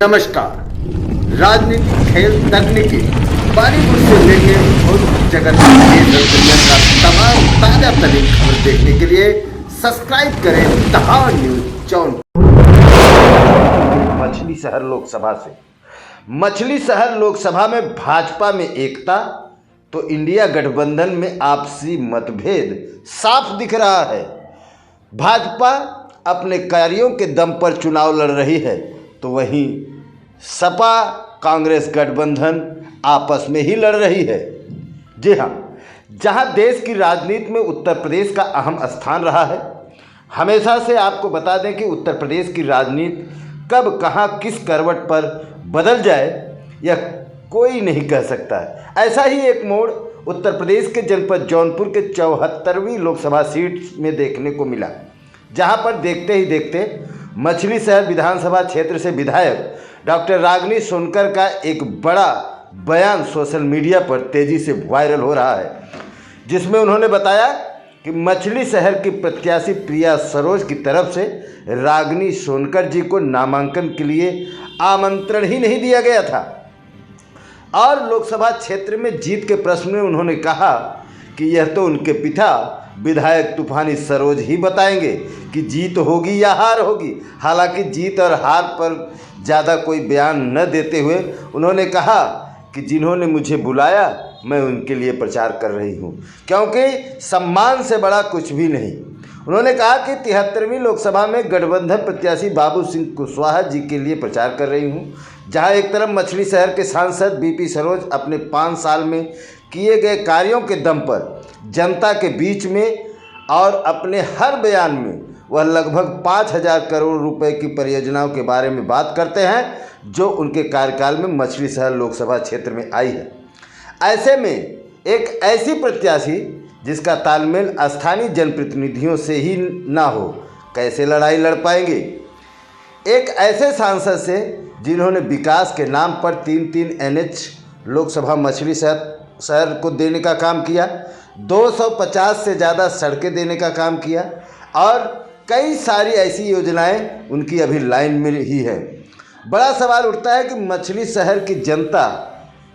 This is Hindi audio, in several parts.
नमस्कार। राजनीति, खेल, तकनीकी, बॉलीवुड से लेके जगत दुनिया का तमाम ताजा तरीन खबर देखने के लिए सब्सक्राइब करें दहाड़ न्यूज जौनपुर। मछली शहर लोकसभा से मछली शहर लोकसभा में भाजपा में एकता तो इंडिया गठबंधन में आपसी मतभेद साफ दिख रहा है। भाजपा अपने कार्यों के दम पर चुनाव लड़ रही है तो वहीं सपा कांग्रेस गठबंधन आपस में ही लड़ रही है। जी हाँ, जहां देश की राजनीति में उत्तर प्रदेश का अहम स्थान रहा है। हमेशा से आपको बता दें कि उत्तर प्रदेश की राजनीति कब कहां किस करवट पर बदल जाए यह कोई नहीं कह सकता है। ऐसा ही एक मोड़ उत्तर प्रदेश के जनपद जौनपुर के 74वीं लोकसभा सीट में देखने को मिला, जहां पर देखते ही देखते मछली शहर विधानसभा क्षेत्र से विधायक डॉक्टर रागिनी सोनकर का एक बड़ा बयान सोशल मीडिया पर तेज़ी से वायरल हो रहा है, जिसमें उन्होंने बताया कि मछली शहर की प्रत्याशी प्रिया सरोज की तरफ से रागिनी सोनकर जी को नामांकन के लिए आमंत्रण ही नहीं दिया गया था। और लोकसभा क्षेत्र में जीत के प्रश्न में उन्होंने कहा कि यह तो उनके पिता विधायक तूफानी सरोज ही बताएंगे कि जीत होगी या हार होगी। हालांकि जीत और हार पर ज़्यादा कोई बयान न देते हुए उन्होंने कहा कि जिन्होंने मुझे बुलाया मैं उनके लिए प्रचार कर रही हूं, क्योंकि सम्मान से बड़ा कुछ भी नहीं। उन्होंने कहा कि 73वीं लोकसभा में गठबंधन प्रत्याशी बाबू सिंह कुशवाहा जी के लिए प्रचार कर रही हूं, जहां एक तरफ मछली शहर के सांसद बीपी सरोज अपने 5 साल में किए गए कार्यों के दम पर जनता के बीच में और अपने हर बयान में वह लगभग 5000 करोड़ रुपए की परियोजनाओं के बारे में बात करते हैं जो उनके कार्यकाल में मछली शहर लोकसभा क्षेत्र में आई है। ऐसे में एक ऐसी प्रत्याशी जिसका तालमेल स्थानीय जनप्रतिनिधियों से ही ना हो, कैसे लड़ाई लड़ पाएंगे। एक ऐसे सांसद से जिन्होंने विकास के नाम पर 3-3 NH लोकसभा मछली शहर को देने का काम किया, 250 से ज़्यादा सड़कें देने का काम किया और कई सारी ऐसी योजनाएं उनकी अभी लाइन में ही है। बड़ा सवाल उठता है कि मछली शहर की जनता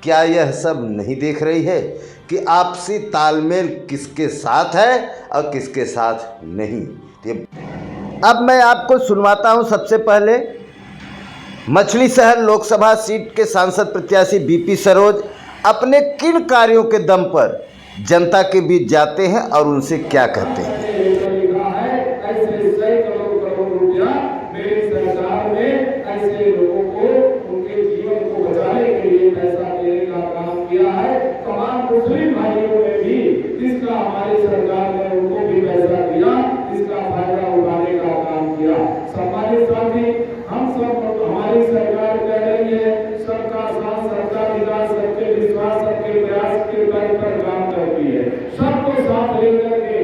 क्या यह सब नहीं देख रही है कि आपसी तालमेल किसके साथ है और किसके साथ नहीं। अब मैं आपको सुनवाता हूं सबसे पहले मछली शहर लोकसभा सीट के सांसद प्रत्याशी बीपी सरोज अपने किन कार्यों के दम पर जनता के बीच जाते हैं और उनसे क्या कहते हैं। मुस्लिम भाइयों ने भी इसका हमारी सरकार ने उनको भी पैसा दिया, इसका फायदा उठाने का काम किया। सम्मानित साथी, हम सब हमारी सरकार कह रही है सबका साथ, सबका विकास, सबके विश्वास, सबके प्रयास के तर्ज पर काम करती है। सबको साथ लेकर के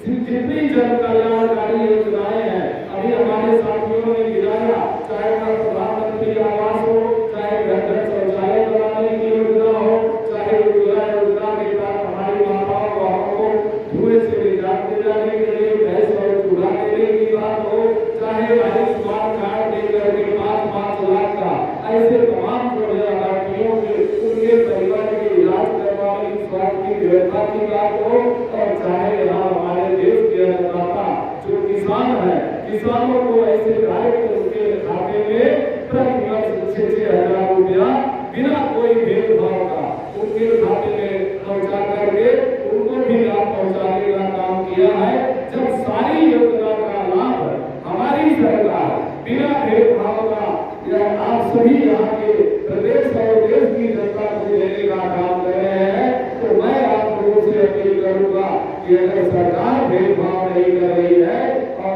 जितनी जन कल्याणकारी योजनाएं हैं अभी हमारे साथियों ने गिराया, चाहे वह प्रधानमंत्री आवास हो, चाहे घर घर शौचालय बनाने की योजना हो, चाहे योजना के तहत हमारी माताओं बहनों को धुएं से निजात दिलाने के लिए भैंस और चूल्हा देने की बात हो, चाहे आयुष्मान कार्ड देकर के 5-5 लाख का ऐसे तमाम लाभार्थियों के उनके परिवार के इलाज करवाने की स्वास्थ्य की व्यवस्था की बात हो, और चाहे यहाँ हमारे देश के अन्नदाता जो किसान है, किसानों को ऐसे डायरेक्ट उनके खाते में प्रति वर्ष 6,000 रुपया बिना कोई भेदभाव का उनके खाते में पहुंचा करके उनको भी लाभ पहुंचाने का काम किया है। जब सारी योजना का लाभ हमारी सरकार बिना भेदभाव का यह आप सभी यहाँ के प्रदेश और देश की जनता को देने का काम कर रहे हैं, तो मैं आप लोगों से अपील करूंगा कि अगर सरकार भेदभाव नहीं कर रही है और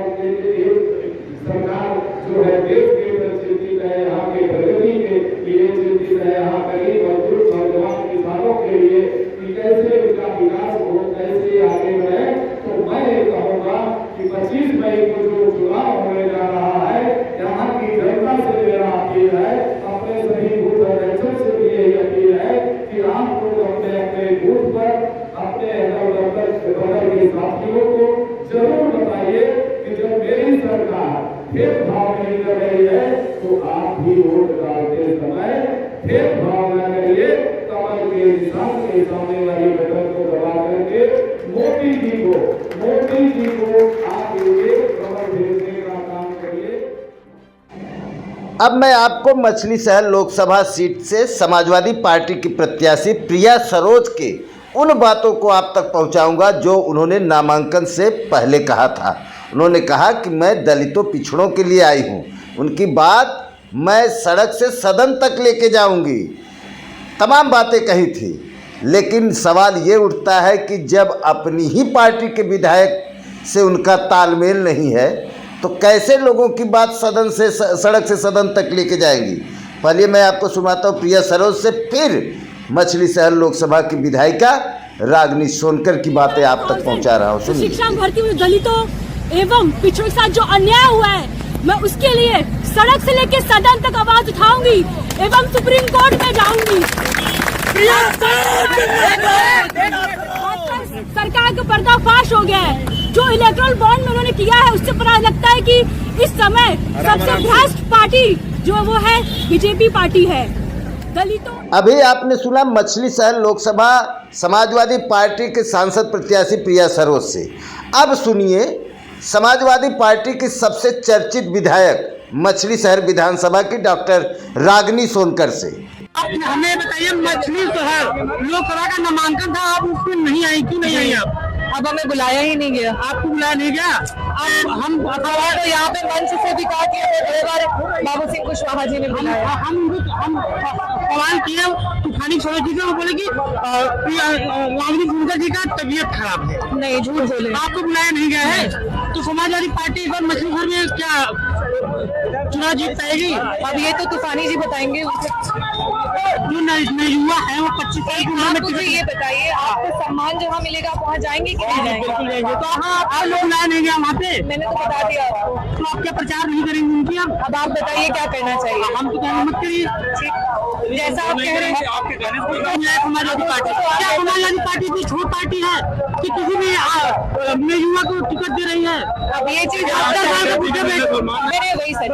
सरकार जो है देश के प्रति चिंतित है, यहाँ के प्रगति के लिए चिंतित है, यहाँ गरीब और दुर्ग नौजवान किसानों के लिए कि कैसे उनका विकास हो, कैसे आगे बढ़े, तो मैं ये कहूँगा कि 25 मई को जो चुनाव होने जा रहा है, यहाँ की जनता से मेरा अपील है, अपने सभी बूथ अध्यक्षों से भी यही अपील है कि आप लोग अपने अपने बूथ पर अपने बगल के साथियों को जरूर बताइए कि जब मेरी सरकार भेदभाव नहीं कर रही है तो आप भी वोट डालते समय भेदभाव न करिए, कमल के निशान के सामने वाली बटन को दबा करके मोदी जी को आप ये कमल भेजने का काम करिए। अब मैं आपको मछली शहर लोकसभा सीट से समाजवादी पार्टी की प्रत्याशी प्रिया सरोज के उन बातों को आप तक पहुंचाऊंगा जो उन्होंने नामांकन से पहले कहा था। उन्होंने कहा कि मैं दलितों पिछड़ों के लिए आई हूं, उनकी बात मैं सड़क से सदन तक लेके जाऊंगी, तमाम बातें कही थी। लेकिन सवाल ये उठता है कि जब अपनी ही पार्टी के विधायक से उनका तालमेल नहीं है तो कैसे लोगों की बात सदन से सड़क से सदन तक लेके जाएंगी। पहले मैं आपको सुनाता हूँ प्रिया सरोज से, फिर मछली शहर लोकसभा की विधायिका रागिनी सोनकर की बातें आप तक पहुंचा रहा हूँ। सुनिए। शिक्षा भर्ती में दलितों एवं पिछड़ों के साथ जो अन्याय हुआ है, मैं उसके लिए सड़क से लेकर सदन तक आवाज उठाऊंगी एवं सुप्रीम कोर्ट में जाऊंगी। सरकार का पर्दाफाश हो गया है, जो इलेक्ट्रल बॉन्ड में उन्होंने किया है उससे पता लगता है कि इस समय सबसे भ्रष्ट पार्टी जो वो है बीजेपी पार्टी है। दलितों अभी आपने सुना मछली शहर लोकसभा समाजवादी पार्टी के सांसद प्रत्याशी प्रिया सरोज से। अब सुनिए समाजवादी पार्टी की सबसे चर्चित विधायक मछली शहर विधानसभा की डॉक्टर रागिनी सोनकर से। हमें बताइए, मछली शहर लोकसभा का नामांकन था, आप उसमें नहीं आई, क्यों नहीं आई आप? अब हमें बुलाया ही नहीं गया। आपको बुलाया नहीं गया? अब हम तो यहाँ पे मंच से भी कहा कि बाबू सिंह कुशवाहा जी ने बुलाया। हम सवाल किए तूफानी सरोज जी से, वो बोले कि रागिनी सोनकर जी का तबीयत खराब है। नहीं, झूठ बोले। आपको बुलाया नहीं गया है तो समाजवादी पार्टी इस बार मछली शहर में क्या चुनाव जीत पाएगी? अब ये तो तूफानी जी बताएंगे। जो नए युवा है वो 25 साल की उम्र में मुझे ये बताइए, आपको सम्मान जहाँ मिलेगा आप वहाँ जाएंगे कि नहीं जाएंगे? बिल्कुल जाएंगे। तो आप लोग बुलाया नहीं गया वहाँ पे? मैंने तो बता दिया आपको। तो आप क्या प्रचार नहीं करेंगे उनकी? अब आप बताइए क्या करना चाहिए। हम तो कहना मत करिए, जैसा आप कह रहे हैं। समाजवादी पार्टी क्या समाजवादी पार्टी इतनी छोट पार्टी है कि किसी भी नए युवा को टिकट दे रही है? अब ये चीज मैंने मैंने वही सच